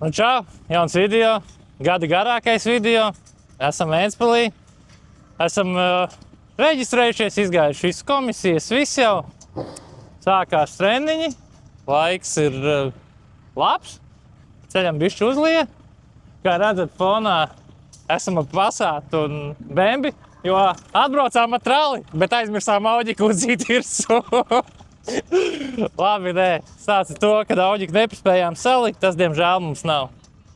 Nu čau, jauns video, gada garākais video. Esam Ventspilī. Esam reģistrējušies, izgājuši visas komisijas, viss jau. Sākās treniņi, laiks ir labs, ceļam bišķi uzlija. Kā redzat, fonā esam ap Passatu un Bembi, jo atbraucām ar trali, bet aizmirsām Auģiku uzzīt virsū. Labi, nē, stāsta to, ka Auģiku nepaspējām salikt, tas diemžēl mums nav.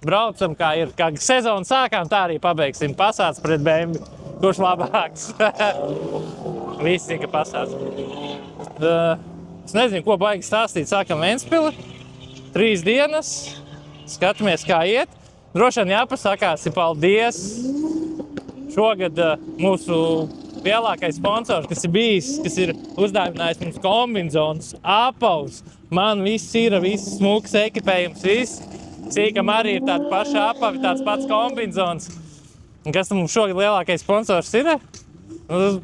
Braucam, kā ir, kā sezonu sākām, tā arī pabeigsim. Passats pret Bembi, kurš labāks. Visi zina, ka Passats. Es nezinu, ko baigi stāstīt, sākam Ventspili, 3 dienas, skatāmies, kā iet. Droši vien jāpasakās, paldies. Šogad mūsu lielākais sponsors, kas ir bijis, kas ir uzdāvinājis mums kombinzonus, apavus. Man viss ir, viss smuks ekipējums, viss. Cīkam arī ir tāda paša apavi, tāds pats kombinzons. Un kas mums šogad lielākais sponsors ir?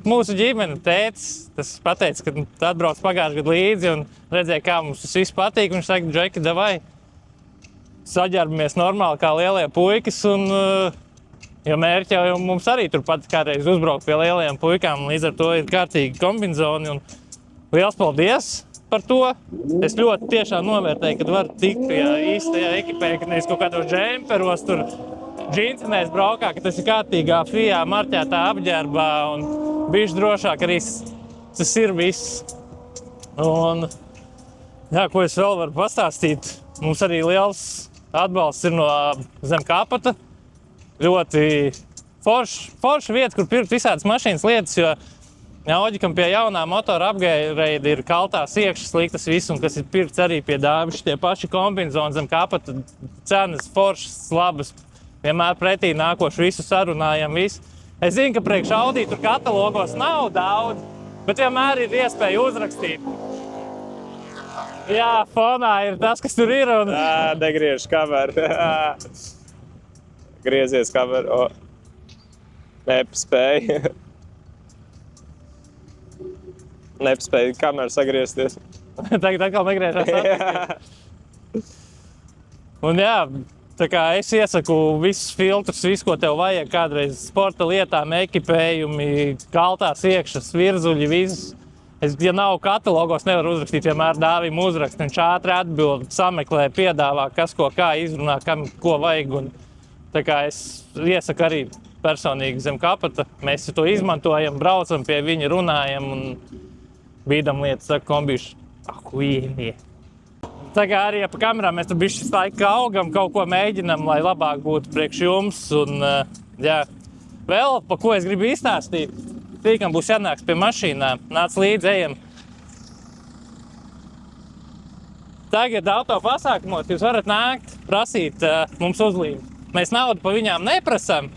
Mūsu ģimene, tētis, tas pateica, ka atbrauc pagājušajā gadā līdzi un redzēja, kā mums tas viss patīk. Viņš saka, Džeki, davai, saģērbamies normāli kā lielie puikas. Un, jo mērķi jau mums arī turpat kādreiz uzbraukt pie lielajiem puikām. Līdz ar to ir kārtīgi kombinzoni. Un liels paldies par to. Es ļoti tiešām novērtēju, kad var tikt pie īstajā ekipē, kad nevis kaut kādos džemperos tur džinsinēs braukā, ka tas ir kārtīgā fijā, marķētā apģērbā un bišķi drošāk arī tas ir viss. Un, jā, ko es vēl varu pastāstīt, mums arī liels atbalsts ir no zem kapata. Ļoti forša vieta, kur pirkt visādas mašīnas lietas, jo Auģikam pie jaunā motora apgreida ir kaltās iekšas sliktas viss, un kas ir pirkts arī pie Dāviša, tie paši kombinzoni zem kapata, cenas foršas, labas, vienmēr pretī nākoši visu sarunājam, visu. Es zinu, ka priekš Audi tur katalogos nav daudz, bet vienmēr ir iespēja uzrakstīt. Jā, fonā ir tas, kas tur ir. Un... Negriež kameru. Griezies kameru. Nepaspēja. Nepaspēja kameru sagriezties. Tagad atkal negriežās. Un jā, tā kā es iesaku visus filtrus, visu, ko tev vajag kādreiz sporta lietām, ekipējumi, kaltās iekšas, virzuļi, visus. Ja nav katalogos, nevar uzrakstīt, vienmēr Dāvim uzrakst, viņš ātri atbild, sameklē, piedāvā, kas ko kā izrunā, kam ko vajag. Un, tā kā es iesaku arī personīgi zem kapata, mēs to izmantojam, braucam pie viņa, runājam un bīdam lietas, saka, kombīši, ahuīnie. Tā kā arī pa kamerām mēs tur bišķi laiku augam, kaut ko mēģinam, lai labāk būtu priekš jums. Un, jā, vēl, pa ko es gribu izstāstīt, tīkam būs jānāks pie mašīnām, nāc līdzi, ejam. Tagad auto pasākumos jūs varat nākt, prasīt mums uzlīmi. Mēs naudu pa viņām neprasam,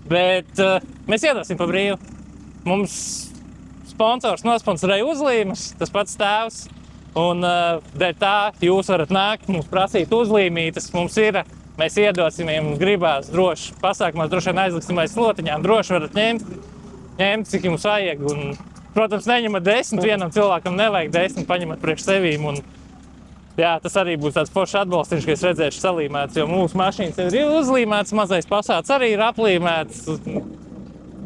bet mēs iedosim pa brīvu. Mums sponsors nosponsorēja uzlīmes, tas pats tēvs. Un dēļ tā jūs varat nākt, mums prasīt uzlīmītes, mums ir, mēs iedosim, ja mums gribās droši. Pasākumos droši vien aizliksim aiz slotiņām, droši varat ņemt, cik jums vajag. Un, protams, neņemat 10, vienam cilvēkam nevajag 10, paņemat priekš sevīm. Un, jā, tas arī būs tāds foršs atbalstiņš, ka es redzēšu salīmēts, jo mūsu mašīnas ir uzlīmēts, mazais Passats arī ir aplīmēts.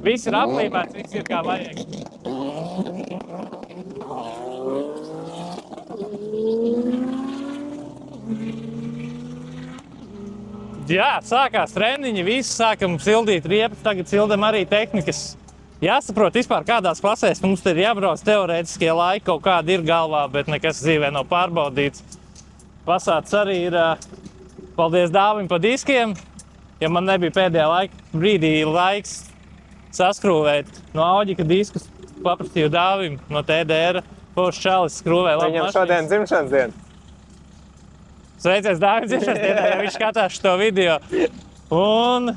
Viss ir aplīmēts, viss ir kā vajag. Jā, sākās treniņi, visi sākam sildīt riepas, tagad sildam arī tehnikas. Jāsaprot vispār, kādās klasēs mums te ir jābrauc, teorētiskie laiki kaut kādi ir galvā, bet nekas dzīvē nav pārbaudīts. Passats arī ir, paldies Dāvim pa diskiem, ja man nebija pēdējā brīdī laiks saskrūvēt no Auģika diskus, paprastīju Dāvim no TDR, foršs čalis skrūvē labu Viņam mašīnas. šodien dzimšanas diena. Sveicies Dāvim dzimšanas dienā, ja viņš skatās šo video. Un,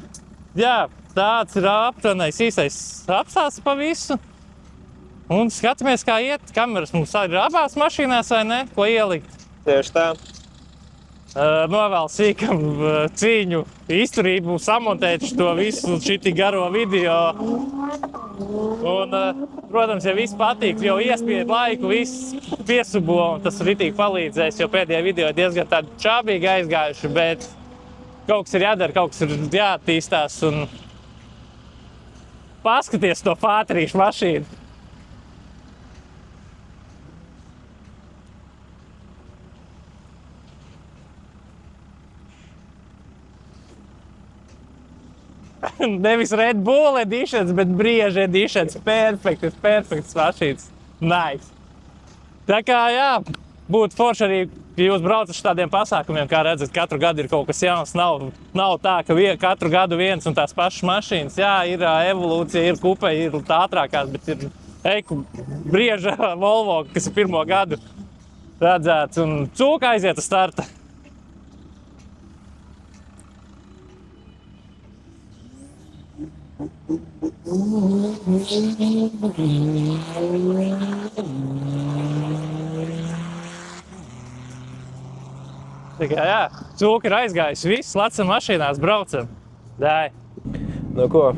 jā, tāds ir aptuvenais īstais apstāsts pa visu. Un skatāmies, kā iet. Kameras mums ir abās mašīnās, vai ne? Ko ielikt? Tieši tā. Novēl sīkam cīņu, izturību, samontēt to visu šiti garo video. Un, protams, ja viss patīk, jau iespied laiku, viss piesubo, un tas ritīgi palīdzēs, jo pēdējā video diezgan tādi čābīgi aizgājuši, bet kaut kas ir jādara, kaut kas ir jāattīstās un paskaties to fātrīšu mašīnu. Nevis Red Bull editions, bet brieža editions. Perfekts mašīnas. Nice. Tā kā, jā, būtu forši arī, ja jūs braucat uz tādiem pasākumiem, kā redzat, katru gadu ir kaut kas jauns. Nav tā, ka katru gadu viens un tās pašas mašīnas. Jā, ir evolūcija, ir kupe, ir ātrākās, bet ir brieža Volvo, kas ir pirmo gadu redzēts, un cūka aiziet uz starta. Tikai, jā, cūka ir aizgājusi, viss, lecam mašīnās, braucam. Dai. Nu ko,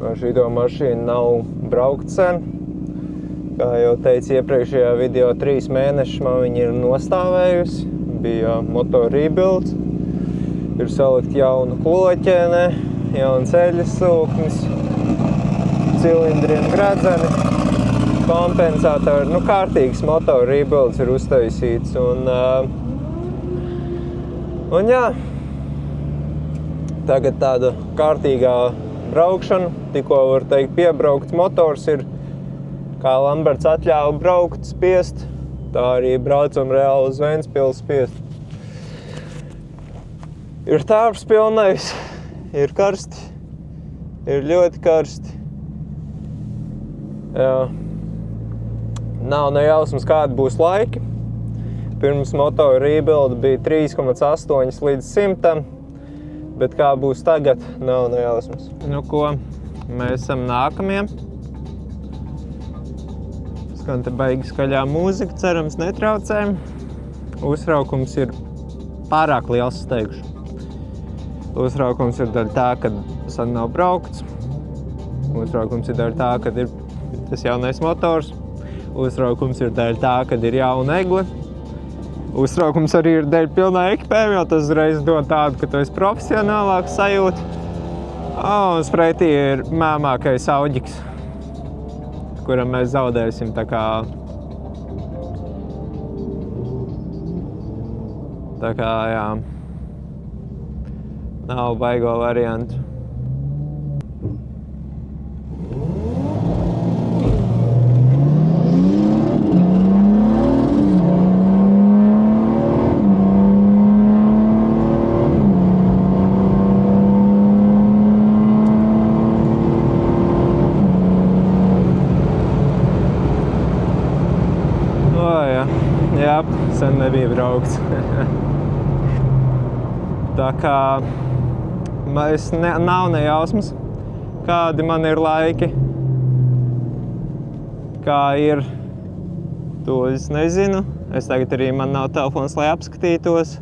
ar šito mašīnu nav braukt sen. Kā jau teicu iepriekšējā video, 3 mēnešus man viņa ir nostāvējusi. Bija motor rebuilds, ir salikt jaunu kloķene, jaunu ceļas sūknis, cilindriem gredzeni, kompensatori. Nu, kārtīgs motor rebuilds ir uztaisīts. Un jā, tagad tāda kārtīgā braukšana, tikko var teikt piebraukts motors ir, kā Lamberts atļāva braukt, spiest, tā arī braucam reāli uz Ventspili spiest. Ir tārps pilnais, ir karsti, ir ļoti karsti. Jā. Nav nejausmas, kādi būs laiki. Pirms motora rebuilda bija 3,8 līdz 100, bet kā būs tagad, nav nejausmas. Nu ko, mēs esam nākamie. Skan te baigi skaļā mūzika, cerams netraucējam. Uztraukums ir pārāk liels, es teikšu. Uztraukums ir daļa tā, ka sen nav braukts. Uztraukums ir daļa tā, ka ir tas jaunais motors. Uztraukums ir daļa tā, ka ir jauna egle. Uztraukums arī ir daļa pilnā ekipējuma, jo tas uzreiz dod tādu, ka tu esi profesionālāks sajūta. Un pretī ir mēmākais Auģiks, kuram mēs zaudēsim tā kā jā, nav baigo variantu. Jā, sen nebija braukts. Tā kā nav nejausmas, kādi man ir laiki. Kā ir, to es nezinu. Es tagad arī man nav telefons, lai apskatītos.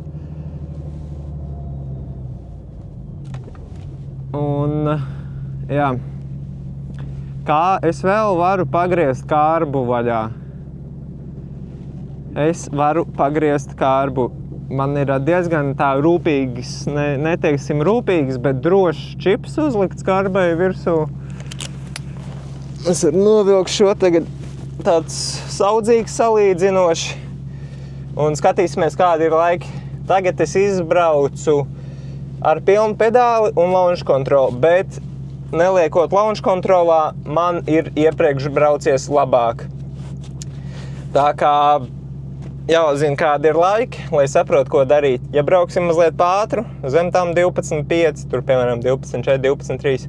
Un, jā. Kā es vēl varu pagriezt kārbu vaļā? Es varu pagriezt kārbu. Man ir diezgan tā rūpīgs, neteiksim rūpīgs, bet drošs čips uzlikts kārbai virsū. Es varu novilkt šo tagad tāds saudzīgs salīdzinoši. Un skatīsimies, kādi ir laiki. Tagad es izbraucu ar pilnu pedāli un launch kontroli, bet neliekot launch kontrolā, man ir iepriekš braucies labāk. Tā kā jāzina, kādi ir laiki, lai saprotu, ko darīt. Ja brauksim mazliet pātru, zem tām 12,5, tur piemēram 12,4, 12,3,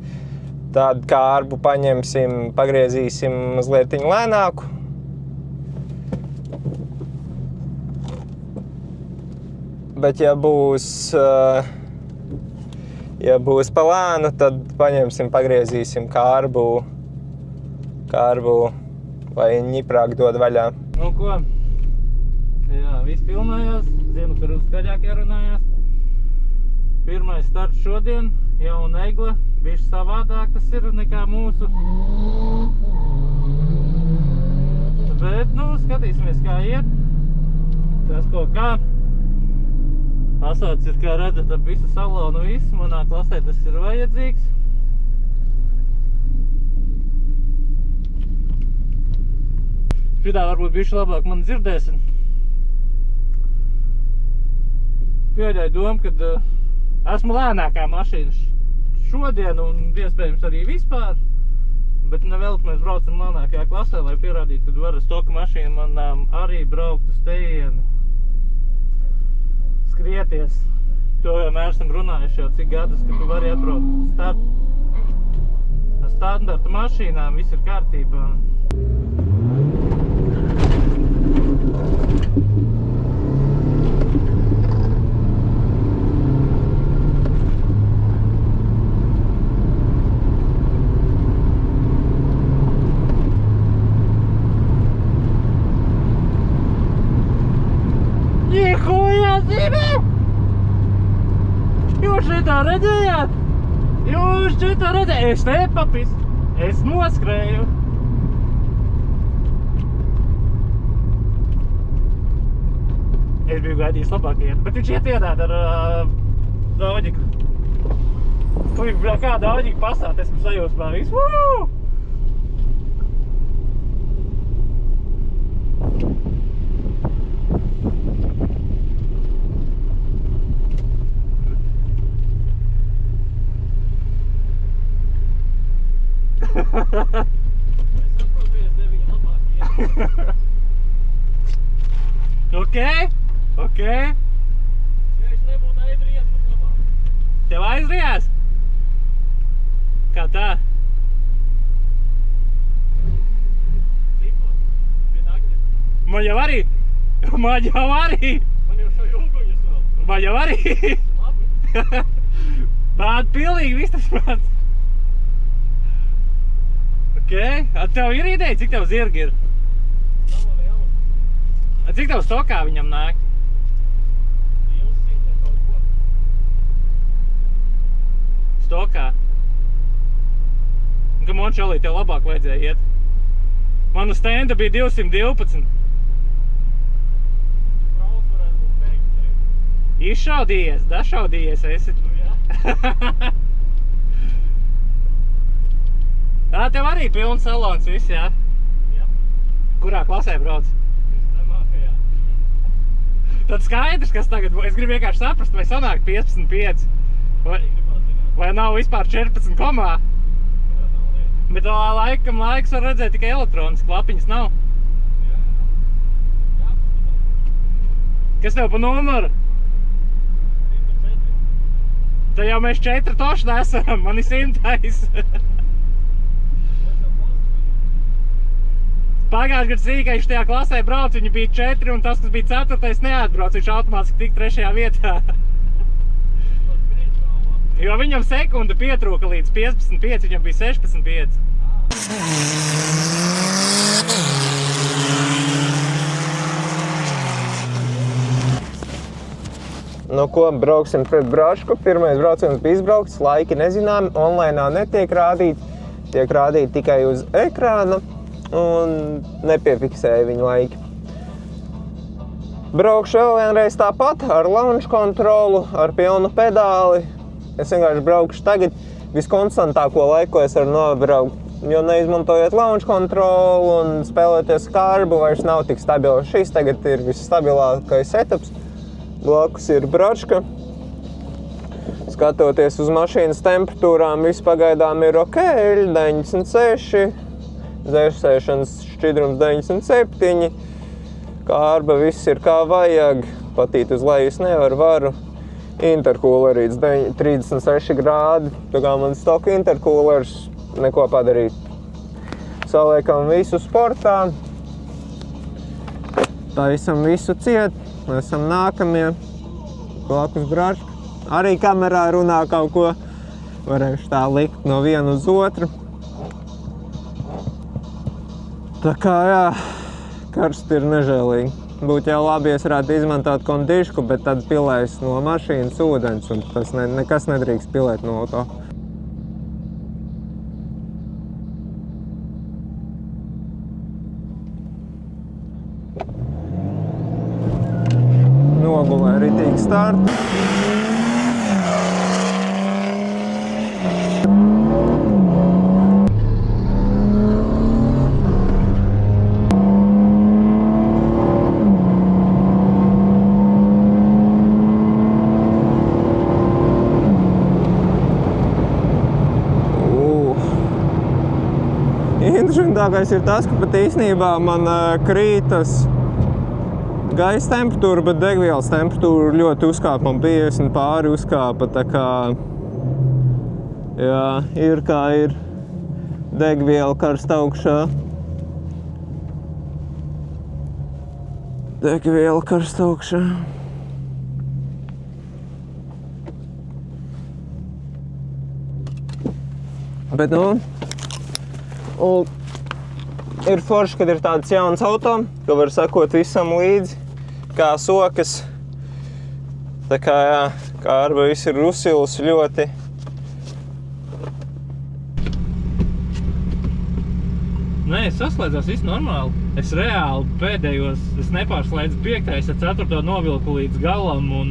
tad kārbu paņemsim, pagriezīsim mazliet lēnāku. Bet ja būs pa lēnu, tad paņemsim, pagriezīsim kārbu vai ņiprāk dod vaļā. Nu ko? Jā, viss pilnājās, zinu, tur skaļāk jārunājās. Pirmais starts šodien, jauna egle, bišķi savādāk tas ir nekā mūsu. Bet, nu, skatīsimies, kā iet. Tas ko kā. Pasauts ir, kā redzat, ar visu salonu visu. Manā klasē tas ir vajadzīgs. Šidā varbūt bišķi labāk man dzirdēsim. Pieļauju domu, kad esmu lēnākā mašīna šodien un iespējams arī vispār. Bet nevēl, ka mēs braucam lēnākajā klasē, lai pierādītu, kad var ar stoka mašīnu manām arī braukt uz tejieni. Skrieties. To vienmēr esam runājuši jau cik gadus, ka tu vari atbraukt ar standarta mašīnām, viss ir kārtībā. Nihuja zīmē! Jūs šitā redzējāt? Jūs šitā redzējāt? Es nepapis! Es noskrēju! Es biju gaidījis labāk iet, bet viņš iet iedāt ar Dauģiku. Uj, kā Dauģiku pasāt, esmu sajūsmā visu. Woo! Ok. Ja es nebūtu aizries, būtu labāk. Tev aizries? Kā tā? Cikot? Viena agņa? Man jau arī. Man jau šo jūguņus vēl. Man jau arī. Labi. Bād pilnīgi viss tas pats. Ok. Tev ir ideja, cik tev zirgi ir? Cik tev stokā viņam nāk? 200 kaut ko. Stokā? Ka man šalī tev labāk vajadzēja iet. Man uz stenda bija 212. Brauc varētu būt beigts. Izšaudījies, dašaudījies esi. Nu jā. Tā tev arī pilns salons viss, jā? Jā. Kurā klasē brauc? Tad skaidrs, kas tagad, es gribu vienkārši saprast, vai sanāk 15,5 vai nav vispār 14 komā. Bet laikam laiks var redzēt tikai elektronisku, lapiņas nav. Kas tev pa numuru? 104. Tad jau mēs 4 toši nesam, man ir 100. Pagājuši gadu sīkais tajā klasē brauc, viņi bija 4 un tas, kas bija 4, neatbrauc, viņš automātiski tik 3. vietā. Jo viņam sekunda pietrūka līdz 15,5, viņam bija 16,5. Nu ko, brauksim pret Brašku. Pirmais brauciens bija izbraukts, laiki nezināmi, onlainā netiek rādīti, tiek rādīti tikai uz ekrāna. Un nepiefiksēja viņa laiki. Braukšu vēl vienreiz tāpat ar launch kontrolu, ar pilnu pedāli. Es vienkārši braukšu tagad viskonstantāko laiku, ko es varu nobraukt. Jo neizmantojot launch kontrolu un spēlēties skarbu, vairs nav tik stabils. Šis tagad ir visstabilākais setups. Blakus ir Bračka. Skatoties uz mašīnas temperatūrām, viss pagaidām ir ok, 96. Dzērsēšanas šķidrums 97, kārba viss ir kā vajag, patīt uz leju varu. Interkūlerīts 36 grādi, tā kā man stoka interkūlers, neko padarīt. Saliekam visu sportā, taisam visu ciet, esam nākamie, blakus Bračka. Arī kamerā runā kaut ko, varēšu tā likt no vienu uz otru. Tā kā jā, karsts ir nežēlīgi. Būtu jau labi, ja es varētu izmantot kondišku, bet tad pilēs no mašīnas ūdens, un tas nekas nedrīkst pilēt no auto. Nogulē ritīgi startu. interesantākais ir tas, ka pat īstenībā man krītas gaisa temperatūra, bet degvielas temperatūra ļoti uzkāpa. Man 50 pāri uzkāpa, tā kā jā, ir kā ir degviela karsta augšā. Degviela karsta augšā. Bet, nu, ir forši, kad ir tāds jauns auto, ka var sekot visam līdzi, kā sokas. Tā kā, jā, kā arba viss ir uzsils ļoti. Nē, es saslēdzos viss normāli. Es reāli pēdējos, es nepārslēdzu 5. es 4. novilku līdz galam un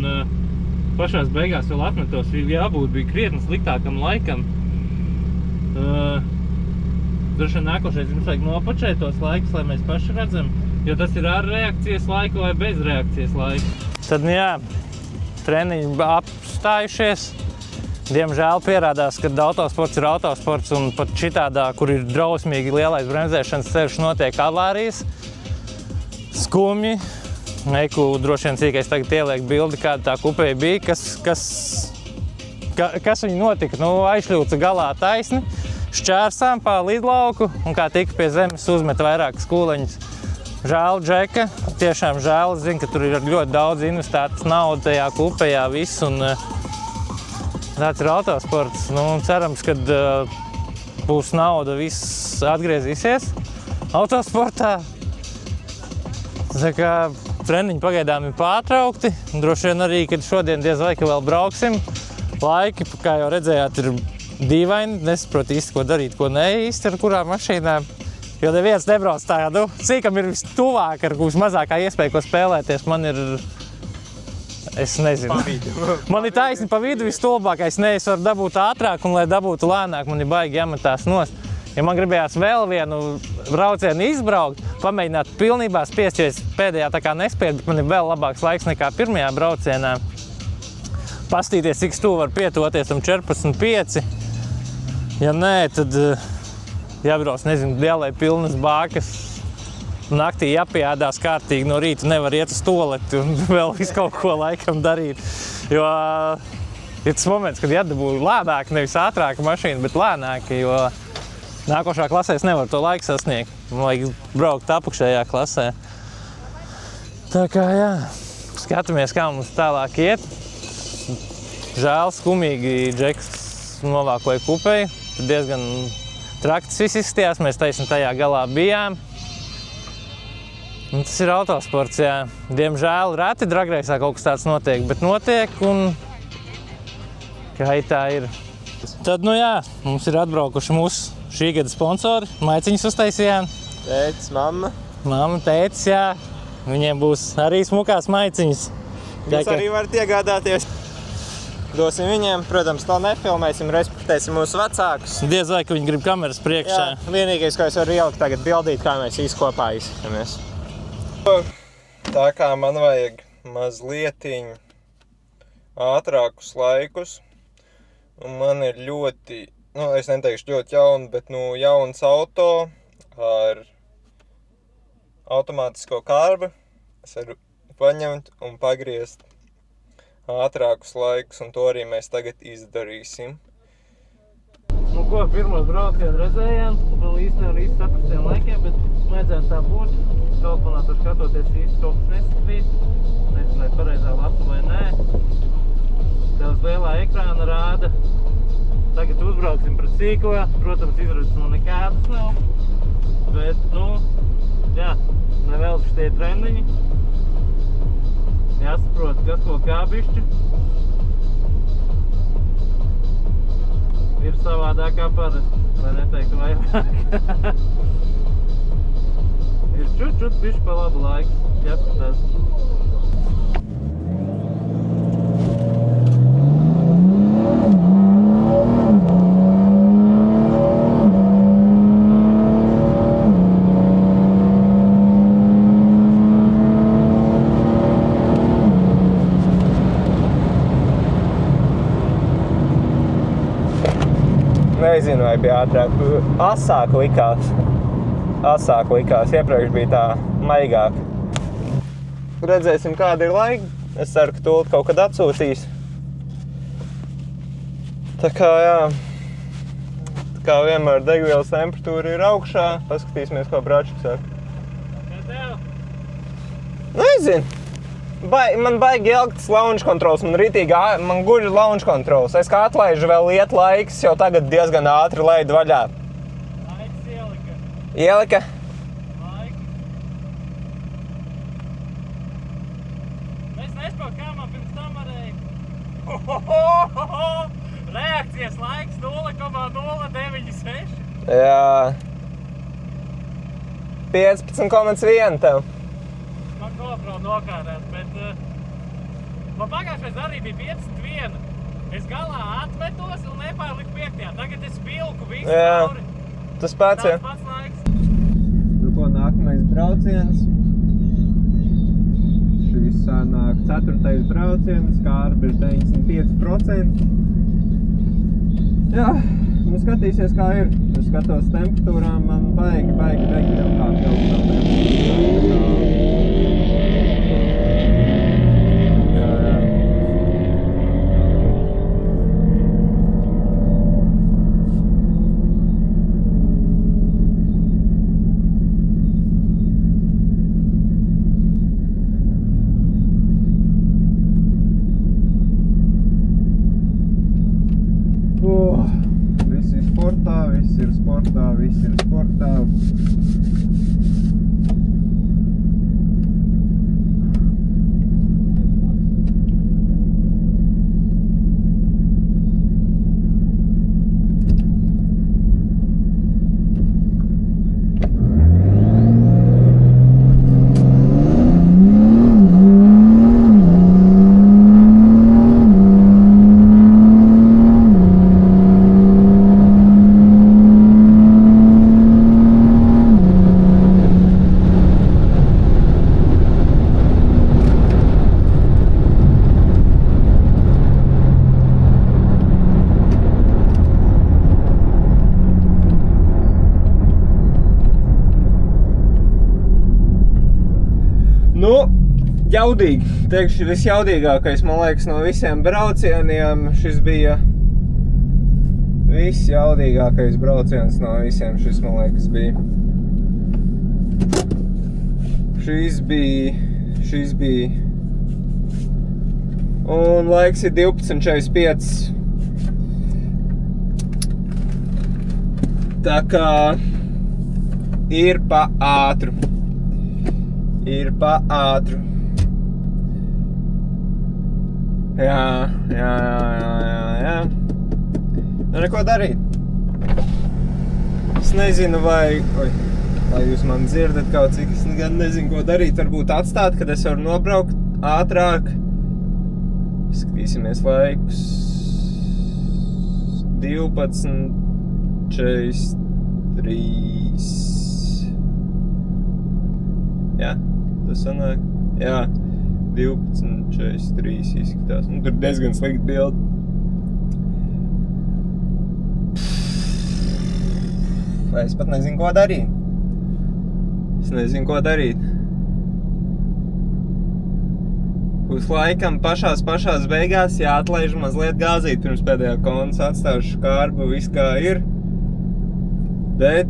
pašās beigās vēl atmetos. Jābūt bija krietni sliktākam laikam. Droši vien nākošais mums vajag nopačēt tos laikus, lai mēs paši redzam, jo tas ir ar reakcijas laiku vai bez reakcijas laiku. Tad, jā, treniņi apstājušies. Diemžēl pierādās, ka autosports ir autosports un pat šitādā, kur ir drausmīgi lielais bremzēšanas ceļš, notiek avārijas. Skumji. Eiku droši vien cīkais tagad ieliek bildi, kāda tā kupēja bija, kas viņi notika. Nu, aizšļūca galā taisni, šķērsām pa lidlauku un kā tika pie zemes uzmeta vairākas kūleņas. Žēl Džeka, tiešām žēl. Es zinu, ka tur ir ļoti daudz investētas nauda tajā kupējā viss un tāds ir autosports. Nu, cerams, kad būs nauda, viss atgriezīsies autosportā. Tā kā treniņi pagaidām ir pārtraukti. Droši vien arī, kad šodien diez vai, ka vēl brauksim. Laiki, kā jau redzējāt, ir dīvaini. Nesaprotu īsti, ko darīt, ko ne īsti ar kurām mašīnām. Jo neviens nebrauc tādu. Cīkam ir vistuvāk, ar vismazākā iespēja, ko spēlēties. Man ir, es nezinu. Man ir taisni pa vidu vistulbākais. Ne, es varu dabūt ātrāk un, lai dabūtu lēnāk, man ir baigi jāmetās nost. Ja man gribējās vēl vienu braucienu izbraukt, pamēģināt pilnībā spiest, jo es pēdējā tā kā nespēju, bet man ir vēl labāks laiks nekā pirmajā braucienā. Pastīties, cik stūri var pietuvoties tam 14,5. Ja nē, tad jābrauc, nezinu, dielai pilnas bākas. Naktī jāpieēdās kārtīgi, no rīta nevar iet uz tualeti un vēl visu kaut ko laikam darīt. Jo ir tas moments, kad jādabū lēnāk, nevis ātrāka mašīna, bet lēnāka, jo nākošā klasē es nevaru to laiku sasniegt. Man vajag braukt apakšējā klasē. Tā kā jā, skatāmies, kā mums tālāk iet. Žēl, skumīgi Džeks novākoja kupēju. Tad diezgan trakts viss izskatījās, mēs taisni tajā galā bijām. Un tas ir autosports, jā. Diemžēl reti dragreisā kaut kas tāds notiek, bet notiek un kā tā ir. Tad, nu jā, mums ir atbraukuši mūsu šī gada sponsori. Maiciņus uztaisījām. Tētis, mamma. Mamma, tētis, jā. Viņiem būs arī smukās maiciņas. Jūs arī varat iegādāties. Dosim viņiem, protams, to nefilmēsim, respektēsim mūsu vecākus. Diez vai, ka viņi grib kameras priekšā. Jā, vienīgais, ko es varu ielikt tagad bildīt, kā mēs visi kopā izskatāmies. Tā kā man vajag mazlietiņ ātrākus laikus, un man ir ļoti, es neteikšu ļoti jauni, bet jauns auto ar automātisko karbu. Es varu paņemt un pagriezt ātrākus laikus, un to arī mēs tagad izdarīsim. Nu ko, pirmos braucienu redzējām, vēl īsti nevar īsti saprast tiem laikiem, bet vajadzētu tā būt. Telefonā tur skatoties īsti kaut kas neskatīt. Nezinu, vai pareizā lapa vai nē. Tev uz lielā ekrāna rāda. Tagad uzbrauksim pret sīko. Protams, izredzes man nekādas nav. Bet, jā, nevēlši tie treniņi. Jāsaprot, kas ko kā bišķi. Ir savādāk kā parasti, lai neteiktu vairāk. Ir čut bišķi pa labu laiku, jāskatās. Nezinu, vai bija ātrāk. Asāk likās. asāk likās. Iepriekš bija tā maigāk. Redzēsim, kāda ir laika. Es ceru, ka tūlīt kaut kad atsūtīs. Tā kā, jā. Tā kā vienmēr degvielas temperatūra ir augšā. Paskatīsimies, ko Bračuks saka. Kā tev? Nezinu. Man baigi ilgt tas launch controls. Man guļ launch controls. Es kā atlaižu vēl iet laiks, jau tagad diezgan ātri laidu vaļā. Laiks ielika. Ielika? Laika. Es nespēju, kā man pirms tam varēja. Reakcijas laiks 0,096. Jā. 15,1 tev. Man GoPro nokārās, bet man pagājušais arī bija 51. Es galā atmetos un nepārliku 5. Tagad es vilku visu cauri. Tas pats, jā. Tāds pats laiks. Nu ko, nākamais brauciens. Šīs sanāk 4. brauciens, skārba ir 95%. Jā, nu skatīsies kā ir. Es skatos temperatūrām, man baigi jau kā pieaugstā temperatūra. Viss ir sportā. Jaudīgi. Teikšu, visjaudīgākais, man liekas, no visiem braucieniem. Šis bija visjaudīgākais brauciens no visiem. Šis, man liekas, bija. Šis bija. Un laiks ir 12:45. Tā kā ir pa ātru. Jā. Nu, neko darīt. Es nezinu, vai jūs mani dzirdat kaut cik. Es gan nezinu, ko darīt. Varbūt atstāt, kad es varu nobraukt ātrāk. Skatīsimies laikus. 12:43. Jā, tas sanāk. Jā. 12:43 izskatās. Nu, tur diezgan slikti bildi. Vai es pat nezinu, ko darīt. Uz laikam pašās beigās jāatlaiž mazliet gāzīt pirms pēdējā konas. Atstāšu kārbu, viss kā ir. Bet.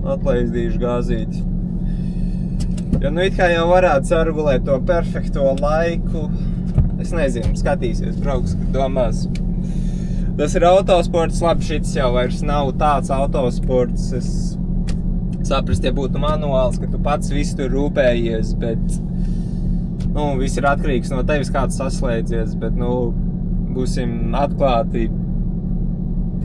Atlaizdīšu gāzīti. Jo nu it kā jau varētu sargulēt to perfekto laiku. Es nezinu, skatīsies, brauks, kad domās. Tas ir autosports, labi, šits jau vairs nav tāds autosports. Es saprast, ja būtu manuāls, ka tu pats visu tur rūpējies, bet viss ir atkarīgs no tevis, kāds saslēdzies, bet būsim atklāti.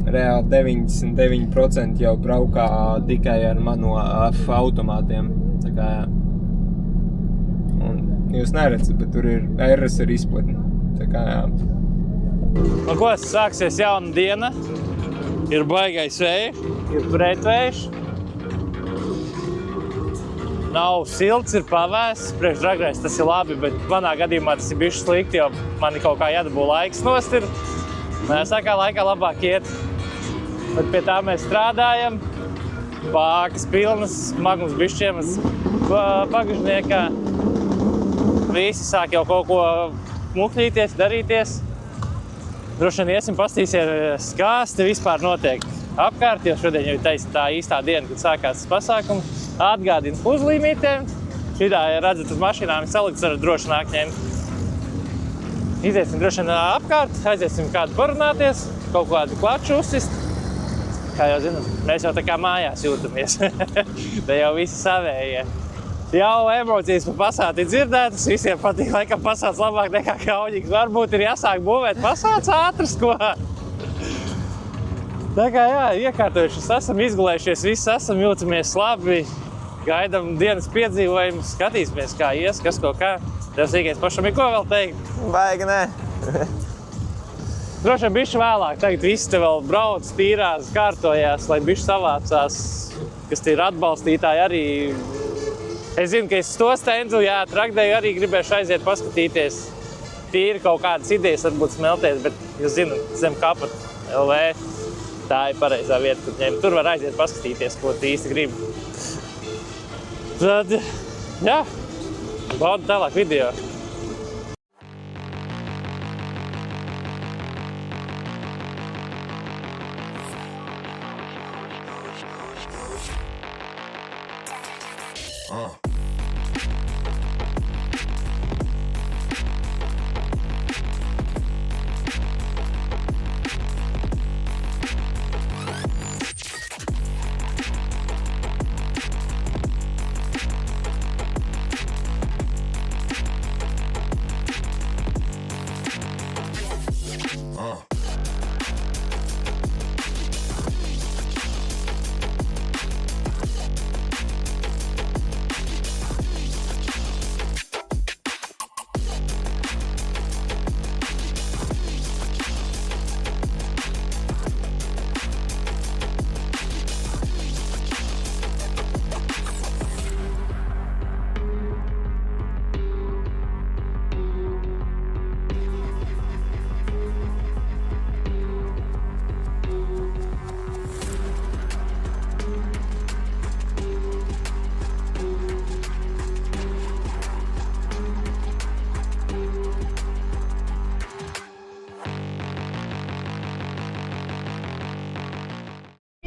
Reāli 99% jau braukā tikai ar automātiem. Tā kā, jā. Un jūs neredzat, bet tur ir RS ar izplatni. Tā kā, jā. Nu, ko sāksies jauna diena? Ir baigais vējš, ir pretvējš. Nav silts, ir pavēsts. Priekš dragrais tas ir labi, bet manā gadījumā tas ir bišķi slikti, jo man kaut kā jādabū laiks nost ir. Sākā laikā labāk iet. Bet pie tā mēs strādājam. Bākas pilnas, smagums bišķiem bagažniekā. Visi sāk jau kaut ko mukļīties, darīties. Droši vien iesim pastīsies, kas te vispār notiek apkārt, jo šodien jau ir tā īstā diena, kad sākās tas pasākums. Atgādina uzlīmītēm. Šitā, ja redzat, uz mašīnām ir salikts ar droši nāk ņemt. Iziesim droši vien apkārt, aiziesim kādu parunāties, kaut kādu klaču uzsist. Kā jau zināt, mēs jau tā kā mājās jūtamies. Te jau visi savējie. Jau emocijas par Passātu ir dzirdētas, visiem patīk laikam Passāts labāk nekā Kauģiks. Varbūt ir jāsāk būvēt Passāts ātrs, ko? Tā kā jā, iekārtojušies, esam izgulējušies, visi esam, jūtamies labi. Gaidam dienas piedzīvojumus, skatīsimies, kā ies, kas ko kā. Tev sīkais pašam ir ko vēl teikt? Baigi nē. Droši vien bišķi vēlāk, tagad visi te vēl brauc, tīrās, kārtojās, lai bišķi savācās, kas te ir atbalstītāji arī. Es zinu, ka es to stendu, jā, Trakdēju arī gribēšu aiziet paskatīties. Tīri kaut kādas idejas varbūt smelties, bet, jūs zināt, zem kapa LV, tā ir pareizā vieta, kur ņemt. Tur var aiziet paskatīties, ko tu īsti gribi. Tad, jā, baudu tālāk video.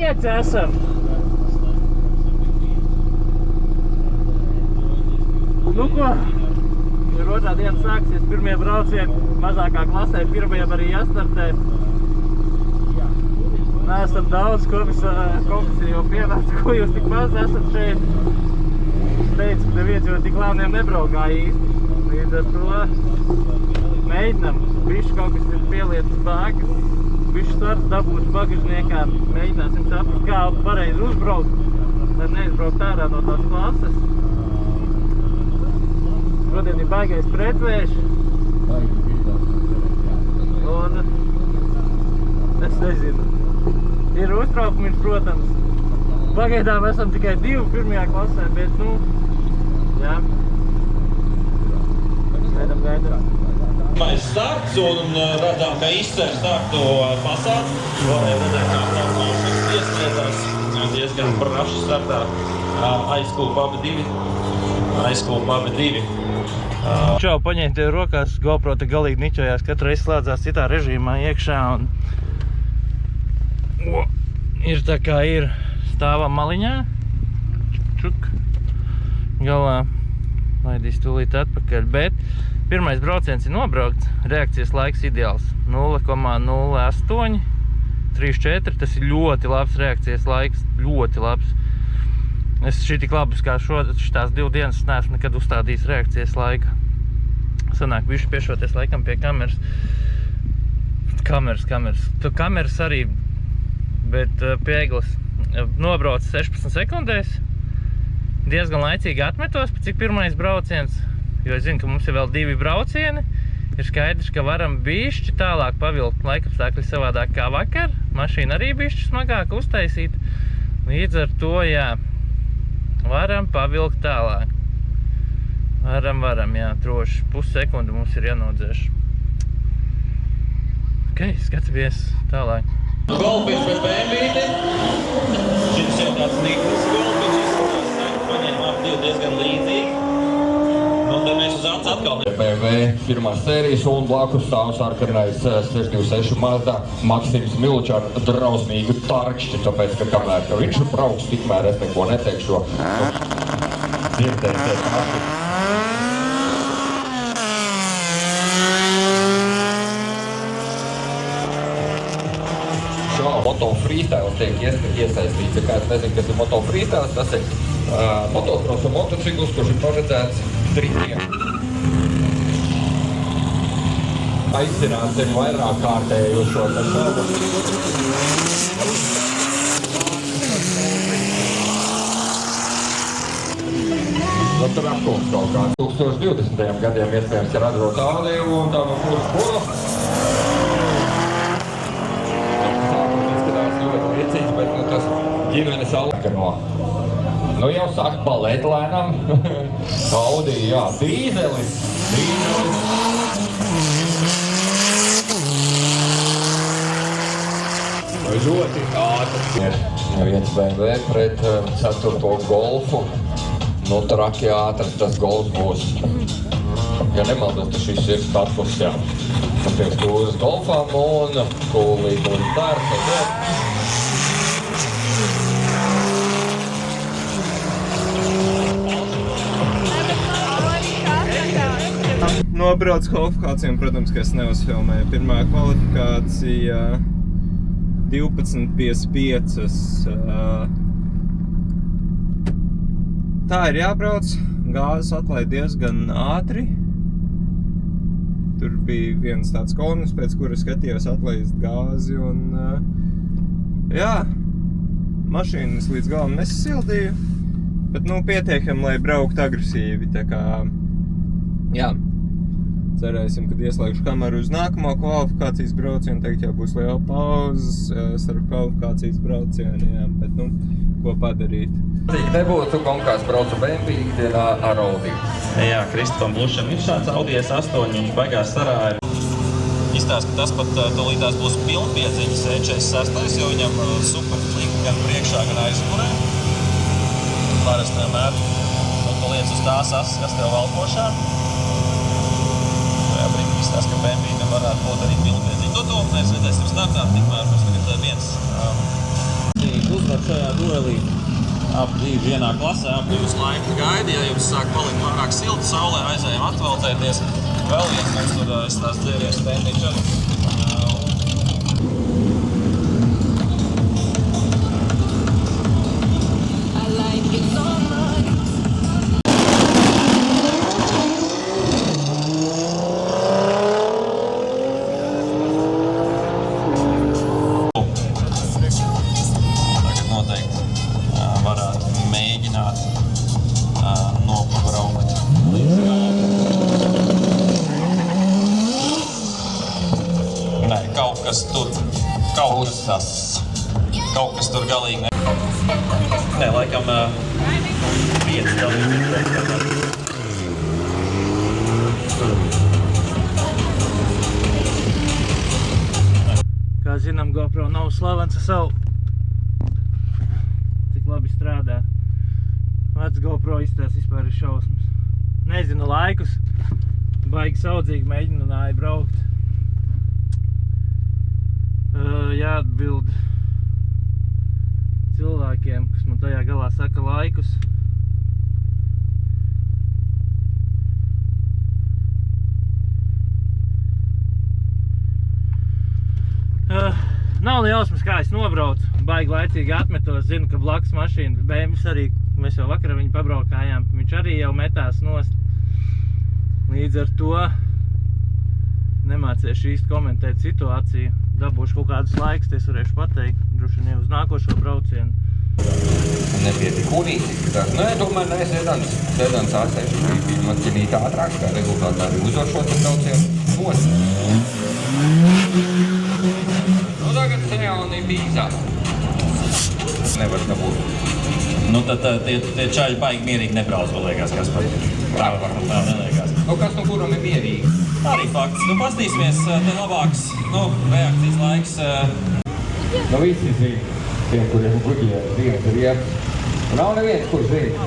Pieci esam. Nu ko, ir otrā diena sāksies, pirmie braucieni mazākā klasē, pirmajam arī jāstartē. Neesam daudz, komisija jau pienāca, ko jūs tik maz esat šeit. Es teicu, ka neviens jau tik lēniem nebraukā īsti. Līdz ar to mēģinam, bišķi kaut kas ir pielietas bākas. Bišķi starts dabūšu bagažniekā, mēģināsim saprast, kā pareizi uzbraukt, lai neizbraukt ārā no tās klases. Šodien ir baigais pretvējš. Un es nezinu. Ir uztraukums, protams. Pagaidām esam tikai 2 pirmajā klasē, bet nu, jā. Gaidam. Mēs starts un redzām, ka izcer startu Passāts. Varēja redzēt, kā mašīnas iesniedzās diezgan praši startā. Aizkūpa abi divi. Čau, paņēma tev rokās, GoPro te galīgi niķojās, katru reizi slēdzās citā režīmā iekšā un ir tā kā ir stāvam maliņā, čuk, galā, laidīs tūlīt atpakaļ, bet pirmais brauciens ir nobraukts, reakcijas laiks ideāls 0,08, 3,4, tas ir ļoti labs reakcijas laiks, ļoti labs. Es šī tik labas kā šitās 2 dienas neesmu nekad uzstādījis reakcijas laika. Sanāk bišķi piešoties laikam pie kameras. Kameras arī, bet pieglas nobrauc 16 sekundēs. Diezgan laicīgi atmetos, cik pirmais brauciens, jo es zinu, ka mums ir vēl 2 braucieni. Ir skaidrs, ka varam bišķi tālāk pavilkt laikapstākļi savādāk kā vakar. Mašīna arī bišķi smagāk uztaisīt. Līdz ar to, jā, varam pavilkt tālāk. Varam, jā, droši. Pussekundi mums ir jānodzēš. Ok, skatāmies tālāk. Golfiņš pēc BMW. Šis jau tāds niklis golfiņš izskatās. Paņēma ap divi diezgan līdzīgi. Un tad mēs uz acis atkal BMW pirmās sērijas un blakus stāv sarkanais 626 Mazda Maksims Milčs ar drausmīgu tarkšķi, tāpēc, ka kamēr ka viņš brauks, tikmēr es neko neteikšu. Dzirdēsies mašīnu. Moto freestyle tiek iesaistīts. Ja kāds nezinu, kas ir moto freestyle, tas ir motocrossu motocikls, kurš ir paredzēts trikiem. Aicināt sevi vairāk kārtēju šo savu. Tur apkums kaut kā 2020. gadiem iespējams ir atbrot āliju un tā no kursu polo. Bet tas ģimenes alka no. Jau saka balēt lēnām. Audi, jā, dīzelis. Ļoti ātri. Viens BMW pret 4. Golfu. Traki ātri tas Golfs būs. Ja nemaldos, tad šis ir status, jā. Tāpēc stūras Golfām un kūlīt un dārts. Nobrauc kvalifikāciju, un, protams, ka es neuzfilmēju. Pirmā kvalifikācija 12.55. Tā ir jābrauc. Gāzes atlaid diezgan ātri. Tur bija viens tāds konus, pēc kura skatījos atlaist gāzi, un jā, mašīnas līdz galam nesasildīju, bet, pietiekami, lai braukt agresīvi, tā kā, jā. Cerēsim, kad ieslēgšu kameru uz nākamo kvalifikācijas braucienu, teikt, jau būs liela pauzes starp kvalifikācijas braucieniem, bet, ko padarīt. Nebūtu konkās braucu BMW ikdienā ar Audi. Jā, Kristofam Blušam ir šāds Audi S8, viņš baigās sarā ir. Izstāst, ka tas pat tūlītās būs pilnpiedziņas E46, jo viņam super flika gan priekšā, gan aizmurē. Parasti vienmēr, tu liec uz tās asas, kas tev valkošā. Tas, ka BMW varētu būt arī pilnpiedziņa. To mēs redzēsim startā, tikmēr mēs tagad viens uzvar šajā duelī ap divi vienā klasē. Jūs laiku gaidi, ja jums sāk palikt pārāk silti, saulē aizējam atveldzēties. Vēl viens mums tur tās dzēries stēniņš arī. Kaut kas tur galīgi ne. Nē, laikam 5 galīgi. Kā zinām, GoPro nav slavens ar savu, cik labi strādā. Vecs GoPro izstās vispār ir šausmas. Nezinu laikus, baigi saudzīgi mēģināju braukt. Jāatbild cilvēkiem, kas man tajā galā saka laikus. Nav ne jausmas, kā es nobraucu. Baigi laicīgi atmetos, zinu, ka blakus mašīna BMWs arī, mēs jau vakar viņu pabraukājām, viņš arī jau metās nost. Līdz ar to nemāciešu īsti komentēt situāciju. Dabūšu kaut kādus laikus, es varēšu pateikt, droši vien uz nākošo braucienu. Nepietika unīgi izskatās. Nē, tomēr nē, Sedans A6 bija maķinīt ātrāk, kā rezultātā arī uzvaršot ar braucienu nost. Tagad Seoni bīzā. Nevar dabūt. Tad tie čaļi baigi mierīgi nebrauc, man liekas, kas pat. Tā varbūt tā neliekas. Nu, kas no kuram ir mierīgi? Arī fakts. Nu, pastīsimies, te labāks, reakcijas laiks. Nu, visi zina, tiem, kuriem guļie dienas ir iet. Nav neviens, kur zina.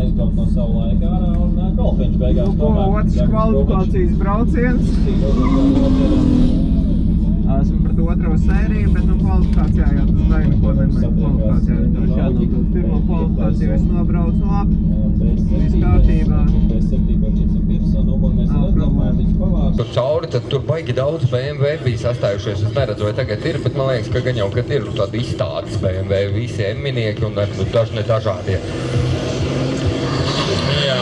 Aizbraukt no savu laiku ārā un golfiņš beigās Otrs kvalifikācijas brauciens. Esmu pret otro sēriju, bet kvalifikācijā jau tas dara neko nemaina. Kvalifikācijā vienkārši jānodod. Pirmo kvalifikāciju es nobraucu labi, viss kārtībā. Tur cauri, tad tur baigi daudz BMW bija sastājušies. Es neredzu, vai tagad ir, bet man liekas, ka gan jau, kad ir tādi izstādes BMW, visi M-minieki un daži nedažādie. Jā.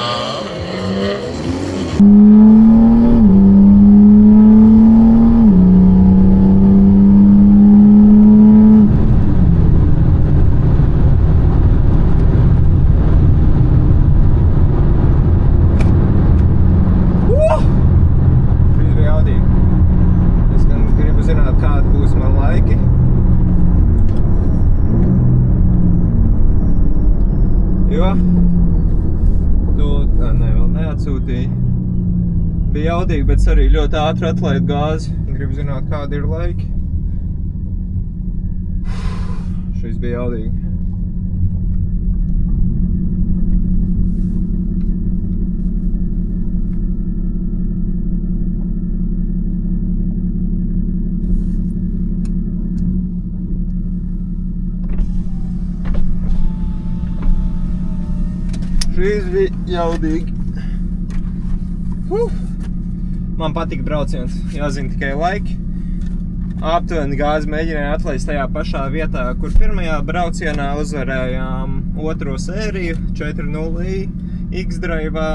Bija jaudīgi, bet arī ļoti ātri atlaid gāzi. Gribu zināt, kādi ir laiki. Šis bija jaudīgi. Šis bija jaudīgi. Man patika brauciens, jāzina tikai laiki. Aptuveni gāzi mēģināja atlaist tajā pašā vietā, kur pirmajā braucienā uzvarējām otro sēriju, 4-0 X-Drive'ā.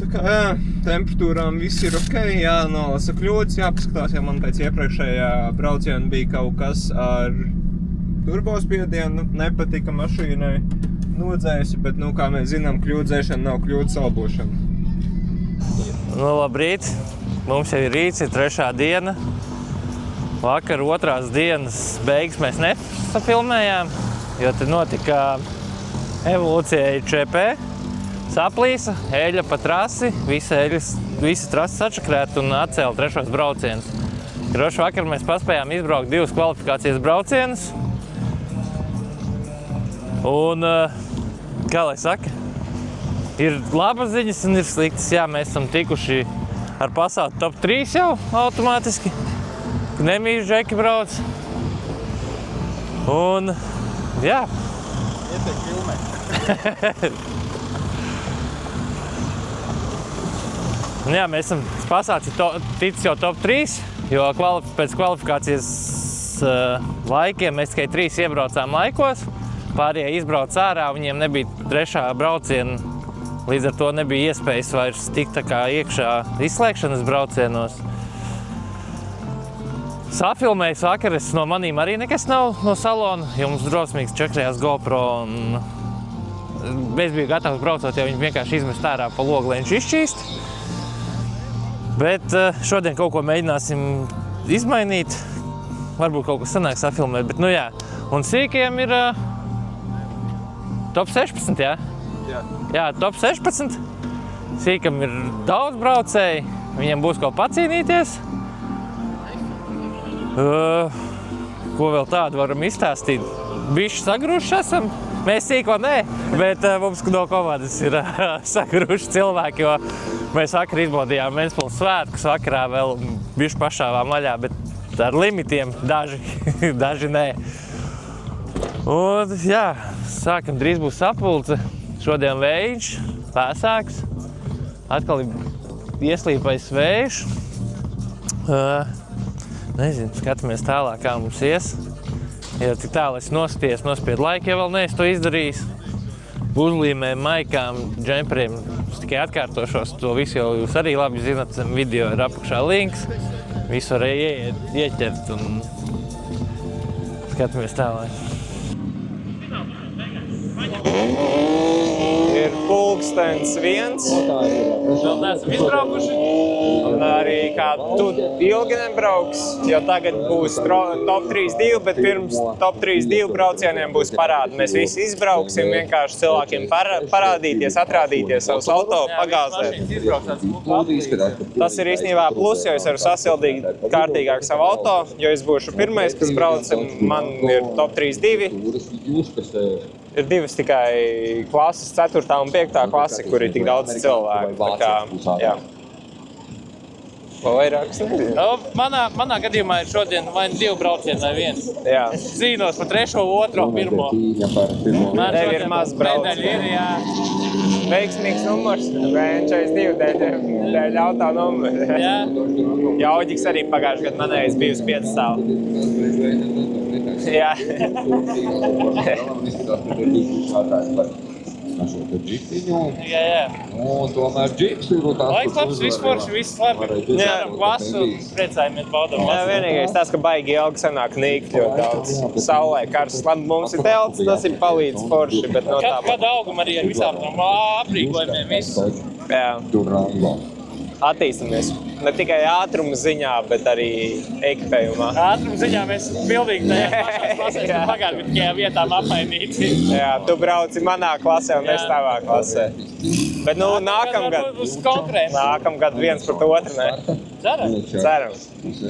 Tā kā jā, temperatūrām viss ir ok, jānolasa kļūdas, jāpaskatās, ja man pēc iepriekšējā brauciena bija kaut kas ar turbospiedienu, nepatika mašīnai nodzējusi, bet, kā mēs zinām, kļūdzēšana nav kļūdas salbošana. Nu, labrīt! Mums jau ir rīts, ir 3. diena. Vakar 2. dienas beigas mēs nesafilmējām, jo te notika evolūcija ČP. Saplīsa, eļļa pa trasi, visi trases atšakrēt un atcēla 3. braucienus. Kroši vakar mēs paspējām izbraukt 2 kvalifikācijas braucienus. Un, kā lai saka, ir labas ziņas un ir sliktas. Jā, mēs esam tikuši ar pasaules top 3 jau automātiski. Nemīļi žeki brauc. Un, jā. Ieteik filmēt. Jā, mēs esam pasaules ticis jau top 3, jo pēc kvalifikācijas laikiem mēs tikai 3 iebraucām laikos. Pārējie izbrauc ārā, viņiem nebija 3. brauciena. Līdz ar to nebija iespējas vairs tikt tā kā iekšā izslēgšanas braucienos. Safilmējis vakar, no manīm arī nekas nav no salona, jo mums drausmīgs čakrējās GoPro un es biju gatavs braucot, ja viņi vienkārši izmest ārā pa logu, lai viņš izšķīst. Bet šodien kaut ko mēģināsim izmainīt. Varbūt kaut ko sanāk safilmēt, bet jā. Un sīkiem ir top 16, jā? Jā, top 16. Sīkam ir daudz braucēji, viņiem būs ko pacīnīties. Ko vēl tādu varam izstāstīt? Bišķi sagruši esam. Mēs sīko nē, bet mums no komandas ir sagruši cilvēki, jo mēs vakar izbaudījām Ventspils svētkus, vakarā vēl bišķi pašāvām vaļā, bet ar limitiem daži nē. Un jā, sākam, drīz būs sapulce. Šodien vējš, vēsāks, atkal ir ieslīpais vējš. Nezinu, skatāmies tālāk, kā mums ies. Ja tik tālu es nospiedu laiku, ja vēl neesmu to izdarījis. Uzlīmēm, maikām, džemperiem. Es tikai atkārtošos, to visu jau jūs arī labi zinat. Video ir apakšā links. Visu var ieķert un skatāmies tālāk. Ir pulkstens 1. Vēl neesam izbraukuši. Un arī kā tu ilgi nebrauks, jo tagad būs top 3-2, bet pirms top 3-2 braucieniem būs parādi. Mēs visi izbrauksim, vienkārši cilvēkiem parādīties, atrādīties savus auto, pagāzēt. Tas ir īstenībā plus, jo es varu sasildīt kārtīgāk savu auto, jo es būšu pirmais, kas brauc, man ir top 3-2. Ir divas tikai klases, 4. un 5. klase, kur ir tik daudz cilvēku. Tā kā, jā. Ko vairāk es nezinu. Nu, manā gadījumā ir šodien vai 2 braucieni vai 1. Jā. Es cīnos par 3., 2., 1. Man Tev ir maz braucienu. medaļa ir, jā. Veiksmīgs numurs, VN42 dēļ auto numuru. Jā. Jauģiks arī pagājuši gadu manējais bijusi 5 stāvu. Jā. Jā. Un tomēr džips ir tas, Laiks labs, viss forši, viss labi. Ceram klasu, priecājamies, baudam Jā, klasu. vienīgais tas, ka baigi ilgi sanāk nīkt ļoti daudz. Saulē karsts, labi, mums ir telts, tas ir palīdz forši, bet no tā. Kad augam arī ar visām tam aprīkojumiem, viss. Jā, attīstamies. Ne tikai ātruma ziņā, bet arī ekipējumā. Ātruma ziņā mēs pilnīgi tajā pašās klasēs Jā. pagājušajām vietām apmainīti. Jā, tu brauci manā klasē un es tavā klasē. Bet nu, nākamgad Būs konkurence. viens pret otru, ne? Ceram.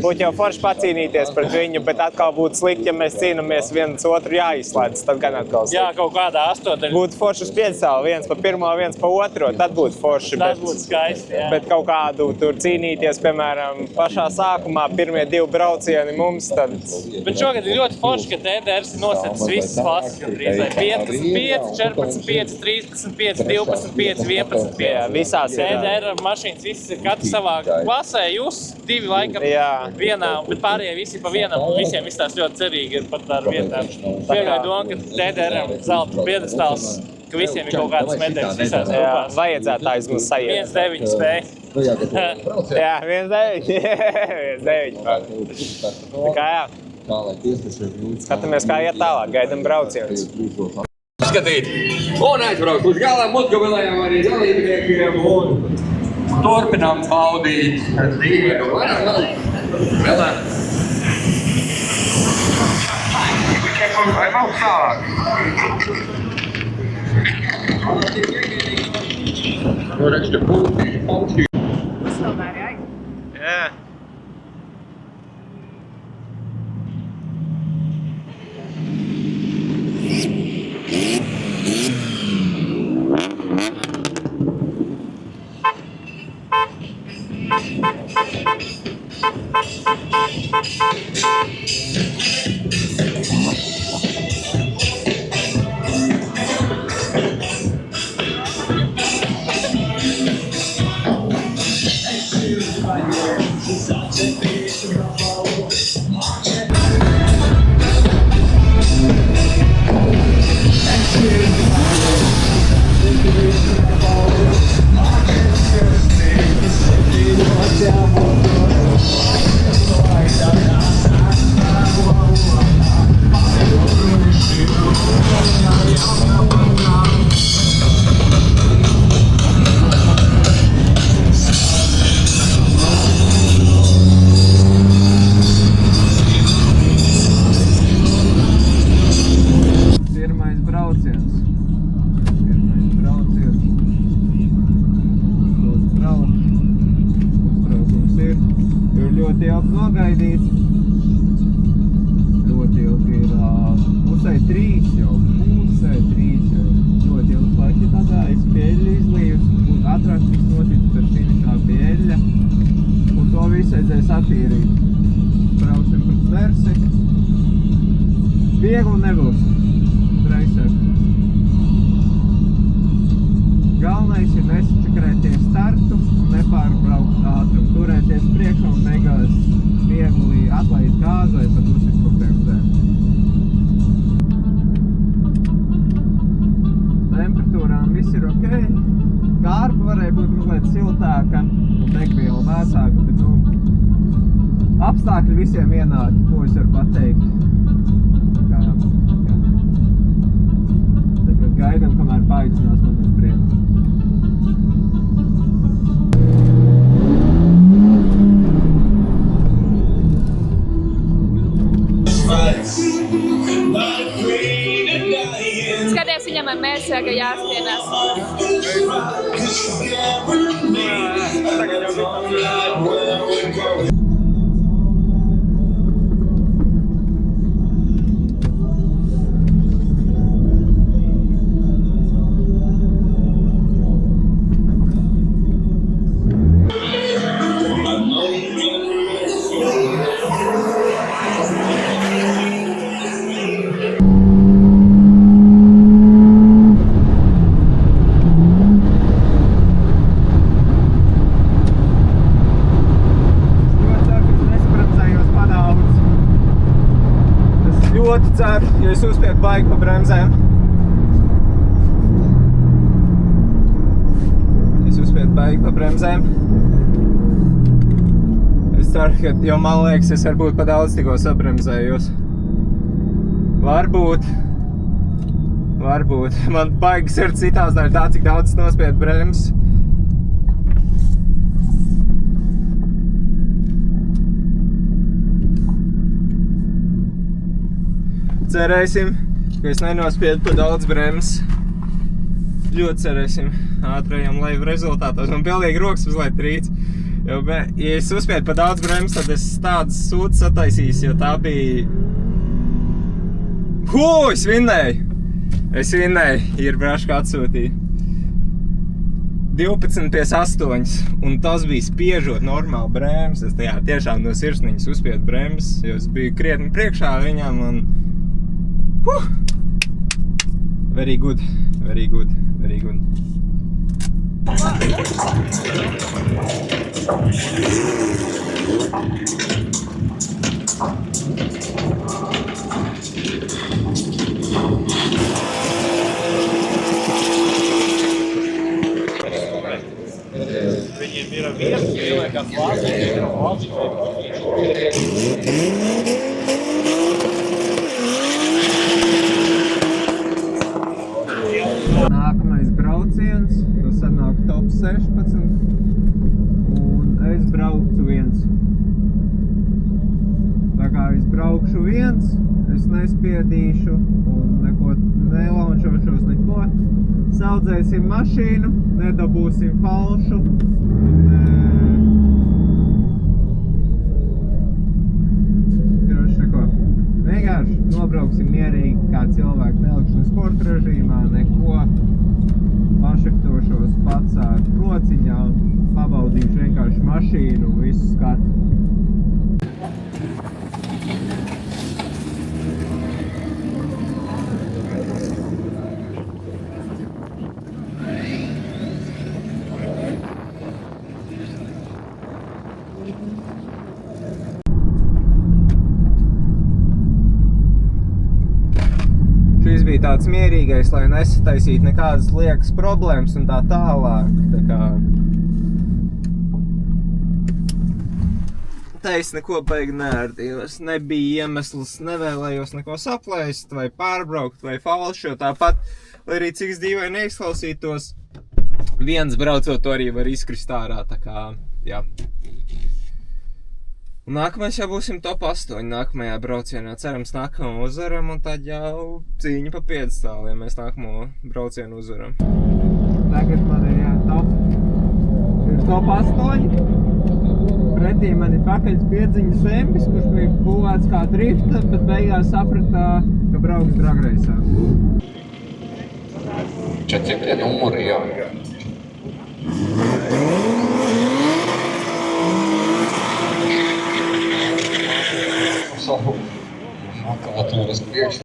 Būtu jau forši pacīnīties pret viņu, bet atkal būtu slikti, ja mēs cīnāmies viens otru jāizslēdz. Tad gan atkal Jā, slikti. kaut kādā 8. Būtu forši uz piedestāvu, viens pa pirmo, viens pa otro, tad būtu forši. Tas Bet, būtu skaisti, jā. bet kaut kādu tur cīnīties, piemēram, pašā sākumā, pirmie 2 braucieni mums, tad Bet šogad ir ļoti forši, ka TDRs ir nosacījis visas klases gandrīz. 15, 5, 14, 5, 13, 5, 12, 5, 11, 5. jā, visās ir. TDR mašīnas visas ir katrs savā klasē. Jūs 2 laikam Jā. vienā, bet pārējie visi pa vienam. Un visiem izstās ļoti cerīgi ir pat ar vietām. Pieļauju domu, ka TDR zelta piedestāls, ka visiem ir kaut kādas medaļas visās Jā, grupās. vajadzētu aizmest sajiet. 1-9 spēja. Jā, 1-9. 1-9. Tā kā jā, skatāmies, kā iet tālāk, gaidam braucienus. Skatīt, un aizbraukt uz galām, uzgavilējām arī dalībniekiem un turpinām baudīt dzīvi. Varam vēl. Vai vēl tālāk? Nu, redz, te pūtī. Jā. Pirmais brauciens. Uzbraukt. Uzbraukums ir ļoti ilgi nogaidīts. Ļoti ilgi ir pusē 3 jau. Ļoti ilgs laiks ir pagājis. Pieļļa izlījusi. Būtu ātrāk viss noticis ar finišā pieļļa. Un to visu vajadzēs attīrīt. Brauksim pret Versi. Viegli nebūs. Reisēm. Galvenais ir nesačakarēties startu un nepārbraukt ātrumu. Turēties priekšā un beigās viegli atlaist gāzi vai pat uzsist pa priekšsēm. Temperatūrām viss ir ok. Kārba varēja būt mazliet siltāka un degviela vēsāka, bet apstākļi visiem vienādi, ko es varu pateikt. Gaidām, kamēr paaicinās man uz priekšu. jāizsaka, jāstienās. Ļoti ceru, jo es uzspiedu baigi pa bremzēm. Es ceru, ka, jo man liekas, es varbūt pa daudz tikko sabremzējos. Varbūt. Man baigi sirds citās daļ tā, cik daudz es nospiedu bremzes. Cerēsim, ka es nenospiedu pa daudz bremzes. Ļoti cerēsim ātrajam laivu rezultātos. Man pilnīgi rokas uzlaid trīc. Jo, ja es uzspiedu pa daudz bremzes, tad es tādas sūdas sataisīs, jo tā bija... Es vinnēju! Ir braška atsūtīja. 12,8, un tas bija spiežot normāli bremzes. Es tajā tiešām no sirsniņas uzspiedu bremzes, jo es biju krietni priekšā viņam, un... Very good. Viņiem ir vietas, ieliekās lācis. Nākamais brauciens, tas sanāk top 16, un es braucu viens. Tā kā es braukšu viens, es nespiedīšu un neko nelaunčošos neko. Saudzēsim mašīnu, nedabūsim falšu. Vienkārši nobrauksim mierīgi kā cilvēki, nelikšanu sporta režīmā, neko. Pašeftošos pats ar rociņā, pabaudīšu vienkārši mašīnu, visu skatu. Šis bija tāds mierīgais, lai nesataisītu nekādas liekas problēmas un tā tālāk. Tā kā... Tā es neko baigi neārdījos. Nebija iemesls, nevēlējos neko saplēst vai pārbraukt vai falšot. Tāpat, lai arī cik dīvaini neizklausītos, viens braucot to arī var izkrist ārā. Tā kā, jā. Un nākamais jau būsim top 8 nākamajā braucienā. Cerams nākamo uzvaram un tad jau cīņa pa piedestālu, ja mēs nākamo braucienu uzvaram. Tagad man ir top 8. Pretī man ir pakaļ spiedziņas Sembis, kurš bija būvēts kā drifta, bet beigās sapratā, ka brauks dragreisā. Cik tie numuri, jā. Makulatūras priekš.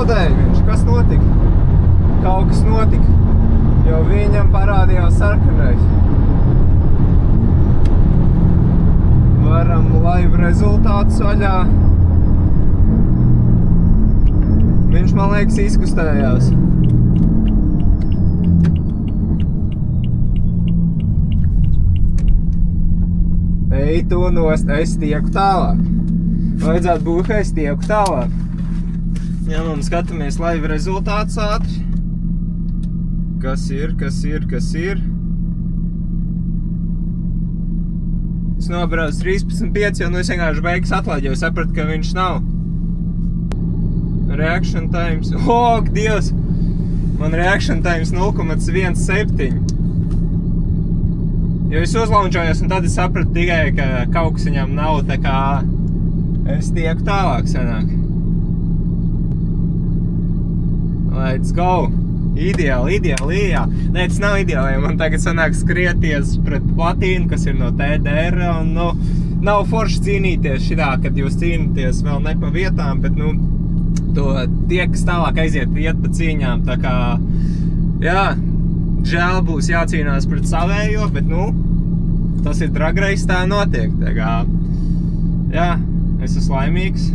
zaudēja viņš? Kas notika? Kaut kas notika, jo viņam parādījās sarkanais. Varam live rezultātus vaļā. Viņš, man liekas, izkustējās. Ej tu nost, es tieku tālāk. Vajadzētu būt, ka es tieku tālāk. Ja mums skatāmies live rezultātus ātri. Kas ir? Es nobraucu 13.5, jo nu es vienkārši beigas atlaidīju, jo sapratu, ka viņš nav. Reaction times. Ak, Dievs! Man reaction times 0,17. Jo es uzlaunčojos, un tad es sapratu tikai, ka kaut kas viņam nav, tā kā es tieku tālāk sanāk. Let's go! Ideāli. Nē, tas nav ideāli, man tagad sanāk skrieties pret platīnu, kas ir no TDR, un nu, nav forši cīnīties šitā, kad jūs cīnīties vēl ne pa vietām, bet nu, to tie, kas tālāk iet pa cīņām, tā kā, jā, žēl būs jācīnās pret savējo, bet nu, tas ir drag race, tā notiek, tā kā, jā, es esmu laimīgs.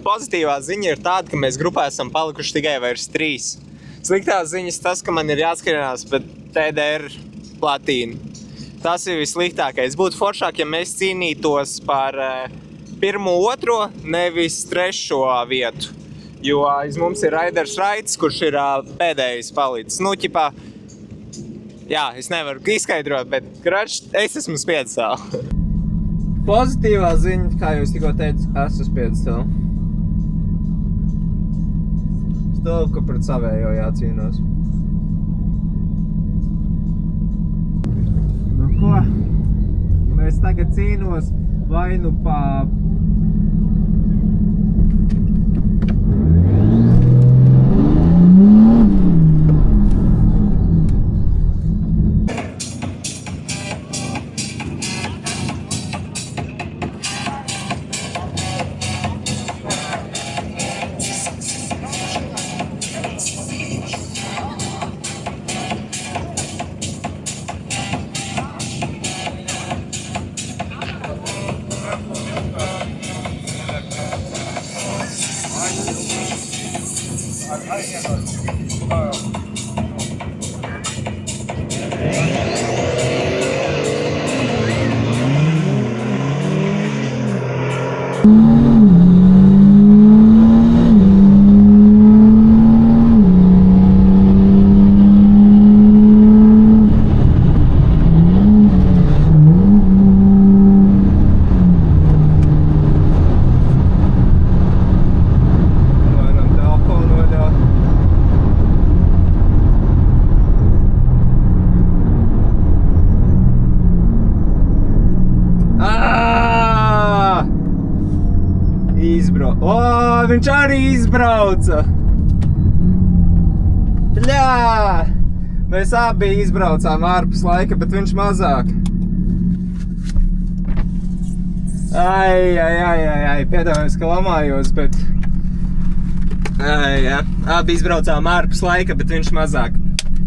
Pozitīvā ziņa ir tāda, ka mēs grupā esam palikuši tikai vairs 3. Sliktā ziņas tas, ka man ir jāskrienās pret TDR platīnu. Tas ir vissliktākais. Būtu foršāk, ja mēs cīnītos par 1, 2, nevis 3 vietu. Jo aiz mums ir Raiders Raids, kurš ir pēdējais palicis. Nu, ķipā, jā, es nevaru izskaidrot, bet es esmu spiedzstāv. Pozitīvā ziņa, kā jūs tikko teicu, esmu spiedzstāv. Stāv, ka pret savējo jācīnās. Nu ko? Mēs tagad cīnos vai nu pa... Viņš arī izbrauca! Bļā! Mēs abi izbraucām ārpus laika, bet viņš mazāk. Ai, piedāvājos, ka lamājos, bet... Ai, jā. Abi izbraucām ārpus laika, bet viņš mazāk.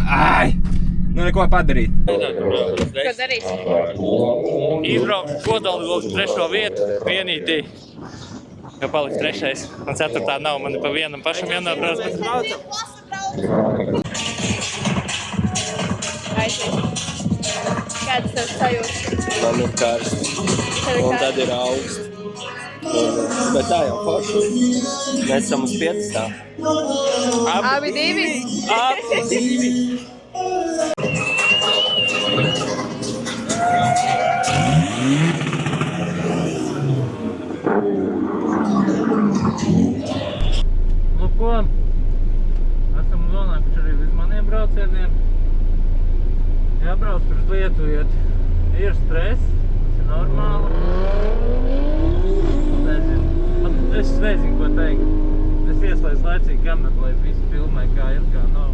Ai! Nu, neko padarīt. Ko darīsim? Izbraukt kodolgogu 3. vietu, vienītī. Jo paliks 3. un 4. nav, man ir pa vienam pašam jānobrauc, bet braucam. Kāds tev sajūta? Man ir karsti, un tad ir augsti. Bet tā jau forši. Mēs esam uz 5. Abi divi? Abi divi. Nu ko, esam nonākuši arī līdz maniem braucieniem. Jābrauc pret Lietuvieti. Ir stress, tas ir normāli. Es nezinu, ko teikt. Es pieslēdz laicīgi kameru, lai visi filmē, kā ir, kā nav.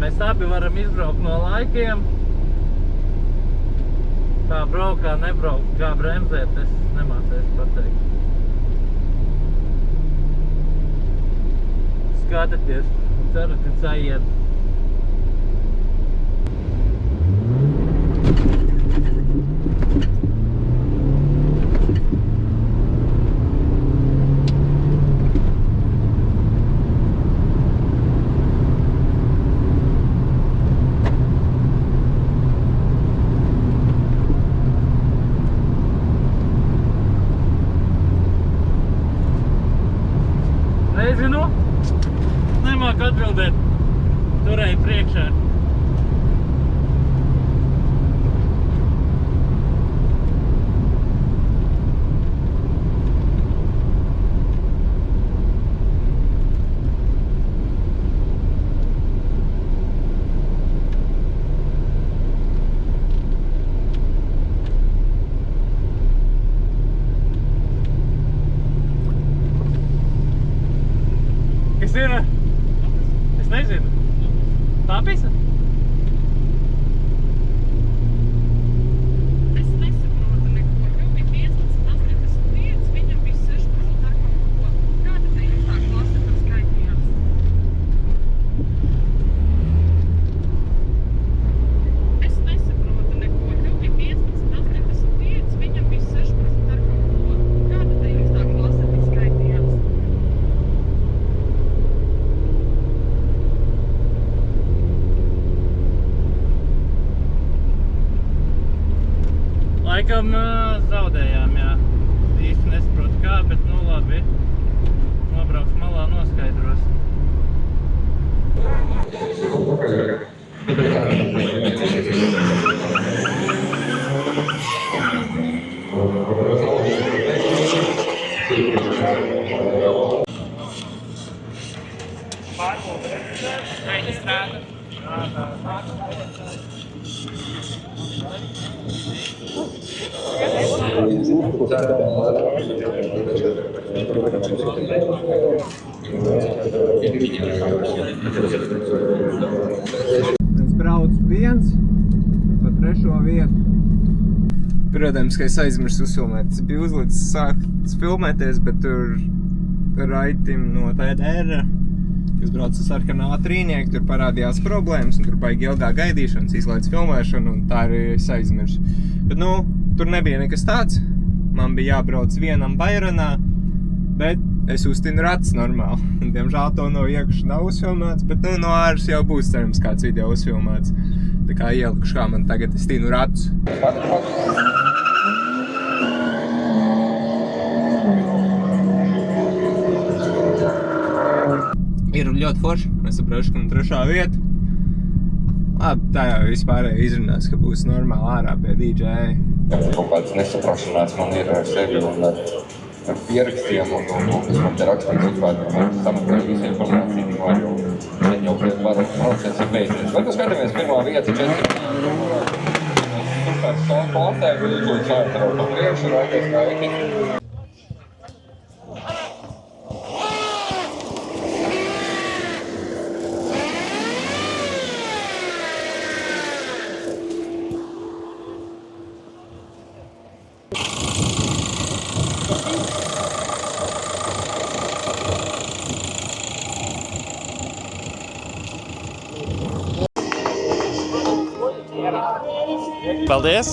Mēs abi varam izbraukt no laikiem. Kā braukt, kā nebraukt, kā bremzēt, es nemācēšu pateikt. Skatieties, ceru, ka saiet. Nezinu, nemāku atbildēt, turēju priekšā. Kas ir? Es nezinu. Tāpisa? Es nesaprotu neko. Tev bija 15, 85, viņam bija 16 ar kaut ko. Kāda te jums tā klase par skaitījās? Es nesaprotu neko. Tev bija 15, 85, viņam bija 16 ar kaut ko. Kāda te jums tā klase par skaitījās? Laikam zaudējām, jā. Īsti nesaprotu kā, bet nu labi. Nobrauks malā, noskaidros. Es braucu viens pa 3. vietu. Protams, ka es aizmirsu uzfilmēt. Es biju uzlicis sākt filmēties, bet tur Raitim no TDR, kas brauc ar sarkanā trīnieku, tur parādījās problēmas, un tur baigi ilgā gaidīšanas, izlaids filmēšanu, un tā arī es aizmirsu. Bet, nu, tur nebija nekas tāds. Man bija jābrauc vienam Baironā, bet es uztinu rats normāli. Diemžēl to no iekšas nav uzfilmēts, bet, nu, no āras jau būs cerams kāds video uzfilmēts. Tā kā ielikuši, kā man tagad es tinu rats. Ir ļoti forši, mēs saprošu, ka man 3. vieta. Labi, tā jau vispārēji izrunās, ka būs normāli ārā pie DJ. Kaut kāds nesaprašanās man ir ar sevi un ar pierakstiem un kas man te rakstīts vispār, ka man sameklēju visu informāciju tikko, jo viņi jau process ir beidzies. Vai tu skatāmies 1. vieta 4? Super savu kontēgu, līdz šādi tev pa priekšu, raities kā iki. Paldies!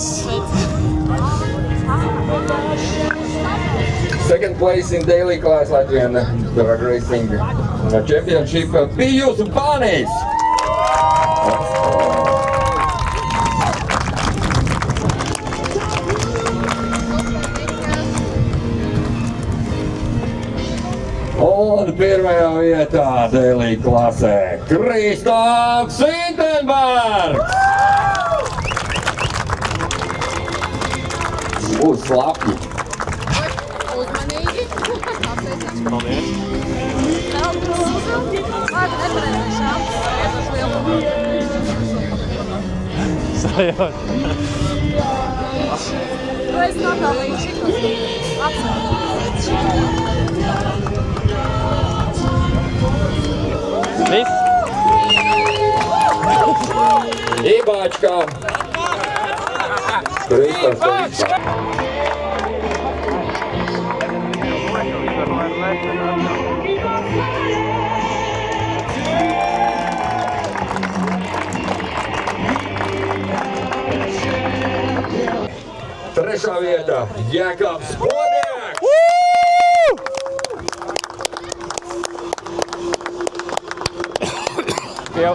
Second place in daily class Latvian drag racing championship, Pijus Panis! Un pirmajā vietā daily klasē Kristaps Sintenbergs! Būs slapji. Uzmanīgi. Paldies! Vēl drusku. Labi, nepareizi šāds. Sajūt. Tu esi nopelnījis šitos. Apsveicu. Ipačkām. Kristers. Trešā vieta Jēkabs Bodnieks. Jau.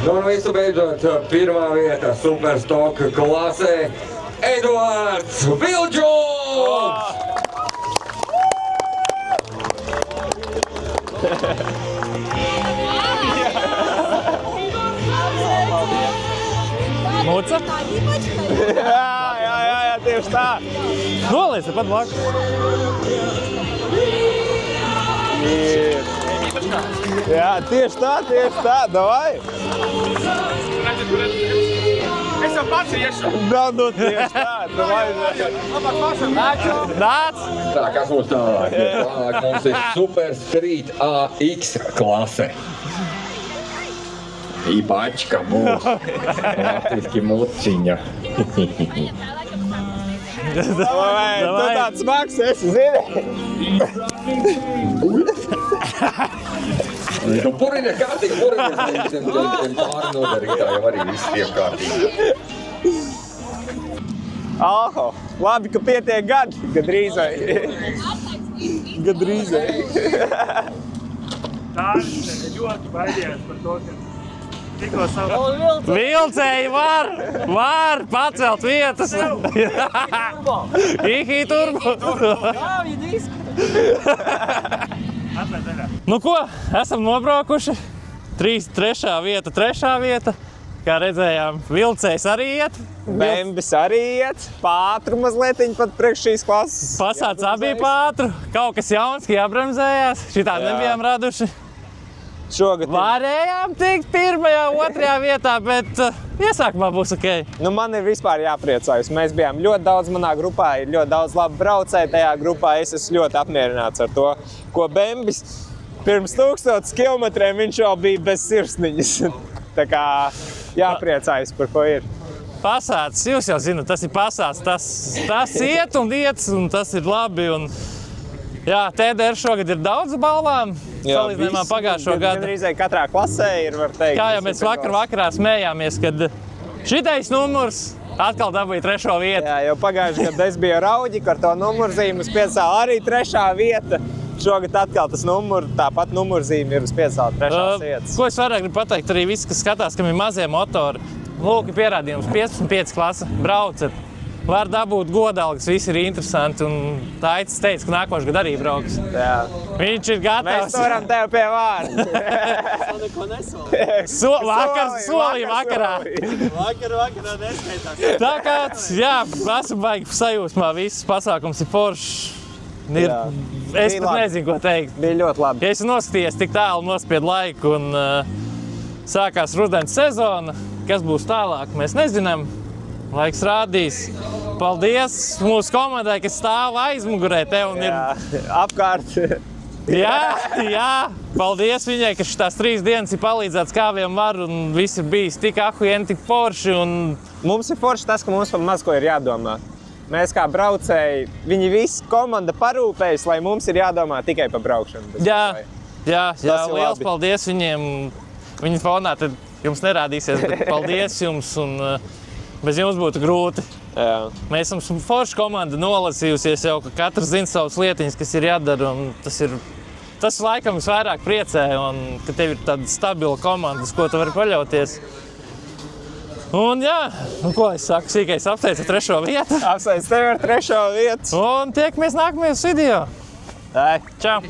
Nu, un visu beidzot, pirmā vieta Superstock klasē Eduards Vilģons! Muca? Jā, tieši tā. Noliec, pat blakus. Jā, tieši tā, davai. Es jau pats iešu. Nu, tieši tā, davai. Nāc! Tā, kas mums tālāk? Tālāk mums ir Super Street AX klase. Ipačka būs. Latviski muciņa. Vai, tu tāds smags esi, zini? Nu, purine kārtīgi, purine pāri nodarītājiem arī viss tiek kārtīgi. Alho, labi, ka pietiek gadi, gadrīzai. Gadrīzai. Tā ir ļoti baidījās par to, ka tikko savu... Vilcēji var pacelt vietas. Ihī turbo. Atvērt daļā. Nu ko, esam nobraukuši. Trešā vieta. Kā redzējām, vilcējs arī iet. Bembis arī iet, pātru mazlietiņ pat priekš šīs klases. Pasāds abi pātru. Kaut kas jauns, ka jābremzējās. Šitā nebijām raduši. Šogad Varējām tikt pirmajā, otrajā vietā, bet iesākumā būs ok. Nu, man ir vispār jāpriecājas. Mēs bijām ļoti daudz manā grupā, ir ļoti daudz labu braucēju tajā grupā. Es esmu ļoti apmierināts ar to, ko Bembis pirms 1000 kilometriem viņš jau bija bez sirsniņas. Tā kā jāpriecājas par ko ir. Pasāds, jūs jau zināt, tas ir pasāds. Tas iet un tas ir labi. Un, jā, TDR šogad ir daudz balvām. Salīdzinājumā pagājušo gadu. Gandrīz katrā klasē ir, var teikt. Kā jau mēs vakarā smējāmies, kad šitais numurs atkal dabūja 3. vietu. Jā, jau pagājušajā gadā es biju Rauģika ar to numurzīmu uz piecēlu arī 3. vieta. Šogad atkal tas tāpat numurzīme ir uz piecēlu 3. vietas. Ko es vairāk gribu pateikt arī visi, kas skatās, kam ir mazie motori. Lūk, pierādījums 15 klase, braucat. Var dabūt godalgas, viss ir interesanti, un Taicis teica, ka nākošais gadu arī brauks. Jā. Viņš ir gatavs. Mēs turam tev pie vārda. Solīja vakarā. Vakarā neskaitās. Tā kā, jā, esmu baigi sajūsmā, viss pasākums ir foršs. Es pat nezinu, ko teikt. Bija ļoti labi. Ja es noskatījies tik tālu, nospiedu laiku, un sākās rudens sezona, kas būs tālāk, mēs nezinām. Laiks rādīs. Paldies mūsu komandai, kas stāv aizmugurē tev un ir... Apkārt. Jā, paldies viņai, ka šitās 3 dienas ir palīdzēts kā vien var un viss ir bijis tik ahujieni, tik forši un... Mums ir forši tas, ka mums par maz ko ir jādomā. Mēs kā braucēji, viņi visi komanda parūpējas, lai mums ir jādomā tikai par braukšanu. Jā, liels paldies viņiem. Viņi fonā tad jums nerādīsies, bet paldies jums un... Bez jums būtu grūti. Jā. Mēs esam forša komanda nolasījusies jau, ka katrs zina savas lietiņas, kas ir jādara. Tas laikam visvairāk priecē, un ka tev ir tāda stabila komanda, uz ko tu vari paļauties. Un jā, ko es saku, sīkais apsveicu 3. vietu. Apsveicu tevi ar 3. vietu. Un tiekamies nākamajos video. Tā. Čau!